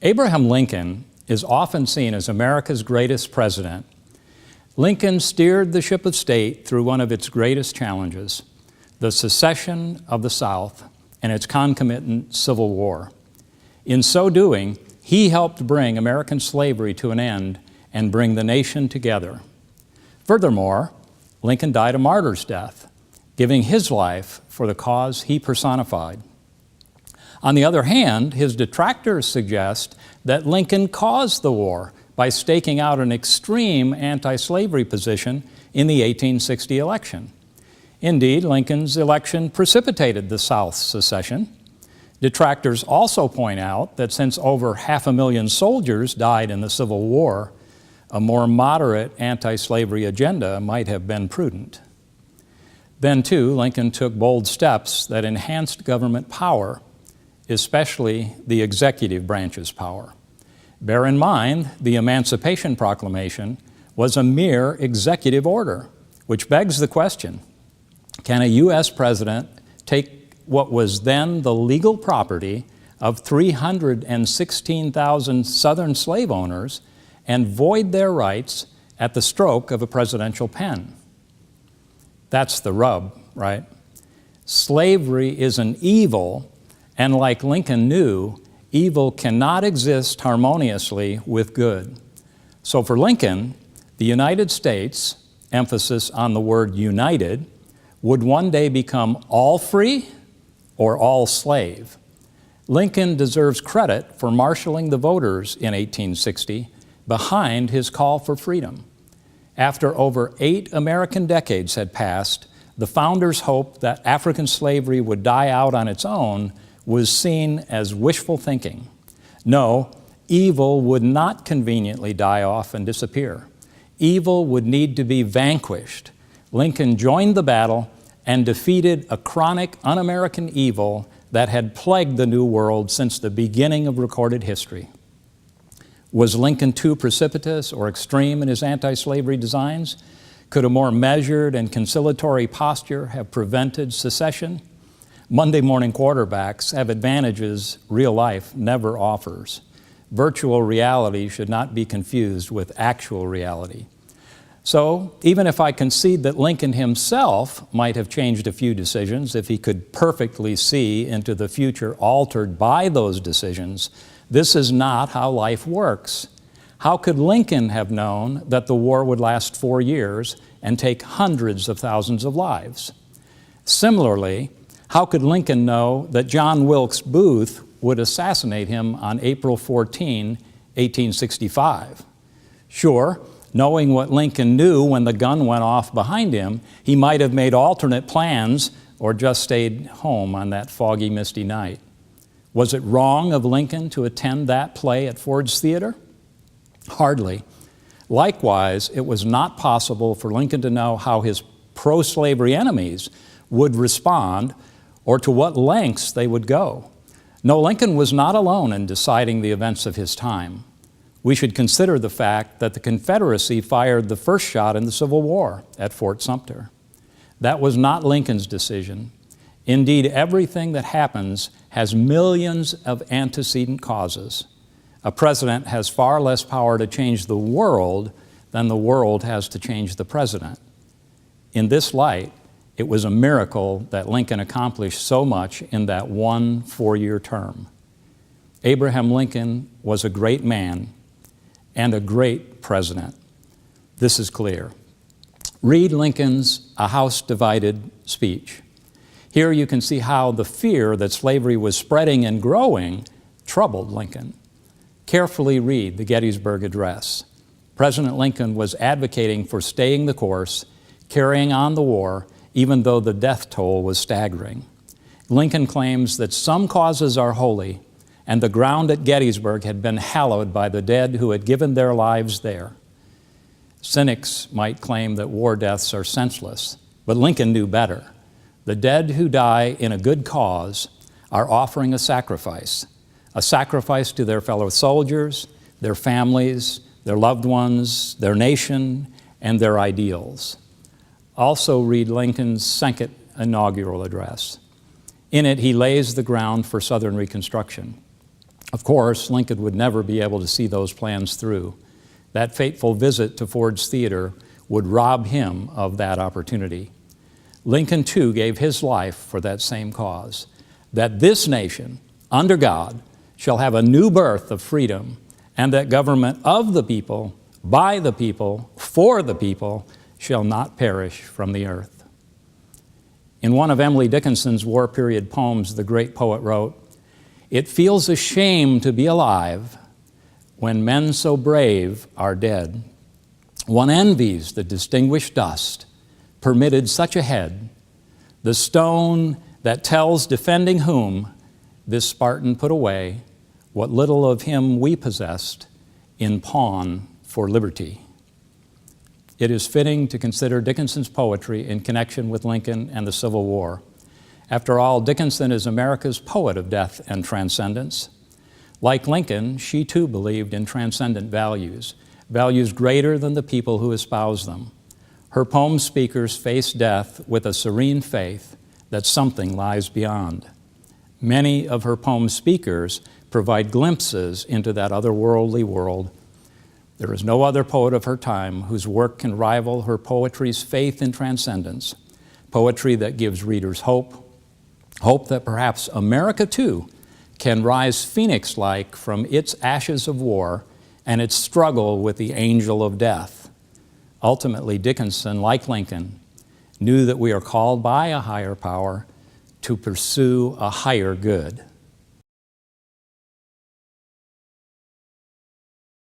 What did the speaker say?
Abraham Lincoln is often seen as America's greatest president. Lincoln steered the ship of state through one of its greatest challenges, the secession of the South and its concomitant Civil War. In so doing, he helped bring American slavery to an end and bring the nation together. Furthermore, Lincoln died a martyr's death, giving his life for the cause he personified. On the other hand, his detractors suggest that Lincoln caused the war by staking out an extreme anti-slavery position in the 1860 election. Indeed, Lincoln's election precipitated the South's secession. Detractors also point out that since over 500,000 soldiers died in the Civil War, a more moderate anti-slavery agenda might have been prudent. Then, too, Lincoln took bold steps that enhanced government power, especially the executive branch's power. Bear in mind, the Emancipation Proclamation was a mere executive order, which begs the question, can a U.S. president take what was then the legal property of 316,000 Southern slave owners and void their rights at the stroke of a presidential pen? That's the rub, right? Slavery is an evil, and like Lincoln knew, evil cannot exist harmoniously with good. So for Lincoln, the United States, emphasis on the word united, would one day become all free or all slave. Lincoln deserves credit for marshaling the voters in 1860 behind his call for freedom. After over 8 American decades had passed, the founders hoped that African slavery would die out on its own was seen as wishful thinking. No, evil would not conveniently die off and disappear. Evil would need to be vanquished. Lincoln joined the battle and defeated a chronic un-American evil that had plagued the New World since the beginning of recorded history. Was Lincoln too precipitous or extreme in his anti-slavery designs? Could a more measured and conciliatory posture have prevented secession? Monday morning quarterbacks have advantages real life never offers. Virtual reality should not be confused with actual reality. So, even if I concede that Lincoln himself might have changed a few decisions if he could perfectly see into the future altered by those decisions, this is not how life works. How could Lincoln have known that the war would last 4 years and take hundreds of thousands of lives? Similarly, how could Lincoln know that John Wilkes Booth would assassinate him on April 14, 1865? Sure, knowing what Lincoln knew when the gun went off behind him, he might have made alternate plans or just stayed home on that foggy, misty night. Was it wrong of Lincoln to attend that play at Ford's Theater? Hardly. Likewise, it was not possible for Lincoln to know how his pro-slavery enemies would respond or to what lengths they would go. No, Lincoln was not alone in deciding the events of his time. We should consider the fact that the Confederacy fired the first shot in the Civil War at Fort Sumter. That was not Lincoln's decision. Indeed, everything that happens has millions of antecedent causes. A president has far less power to change the world than the world has to change the president. In this light, it was a miracle that Lincoln accomplished so much in that one 4-year term. Abraham Lincoln was a great man and a great president. This is clear. Read Lincoln's A House Divided speech. Here you can see how the fear that slavery was spreading and growing troubled Lincoln. Carefully read the Gettysburg Address. President Lincoln was advocating for staying the course, carrying on the war, even though the death toll was staggering. Lincoln claims that some causes are holy, and the ground at Gettysburg had been hallowed by the dead who had given their lives there. Cynics might claim that war deaths are senseless, but Lincoln knew better. The dead who die in a good cause are offering a sacrifice to their fellow soldiers, their families, their loved ones, their nation, and their ideals. Also read Lincoln's second inaugural address. In it, he lays the ground for Southern Reconstruction. Of course, Lincoln would never be able to see those plans through. That fateful visit to Ford's Theater would rob him of that opportunity. Lincoln, too, gave his life for that same cause, that this nation, under God, shall have a new birth of freedom, and that government of the people, by the people, for the people, shall not perish from the earth. In one of Emily Dickinson's war period poems, the great poet wrote, "It feels a shame to be alive when men so brave are dead. One envies the distinguished dust, permitted such a head, the stone that tells defending whom this Spartan put away what little of him we possessed in pawn for liberty." It is fitting to consider Dickinson's poetry in connection with Lincoln and the Civil War. After all, Dickinson is America's poet of death and transcendence. Like Lincoln, she too believed in transcendent values, values greater than the people who espouse them. Her poem speakers face death with a serene faith that something lies beyond. Many of her poem speakers provide glimpses into that otherworldly world. There is no other poet of her time whose work can rival her poetry's faith in transcendence, poetry that gives readers hope that perhaps America too can rise phoenix-like from its ashes of war and its struggle with the angel of death. Ultimately, Dickinson, like Lincoln, knew that we are called by a higher power to pursue a higher good.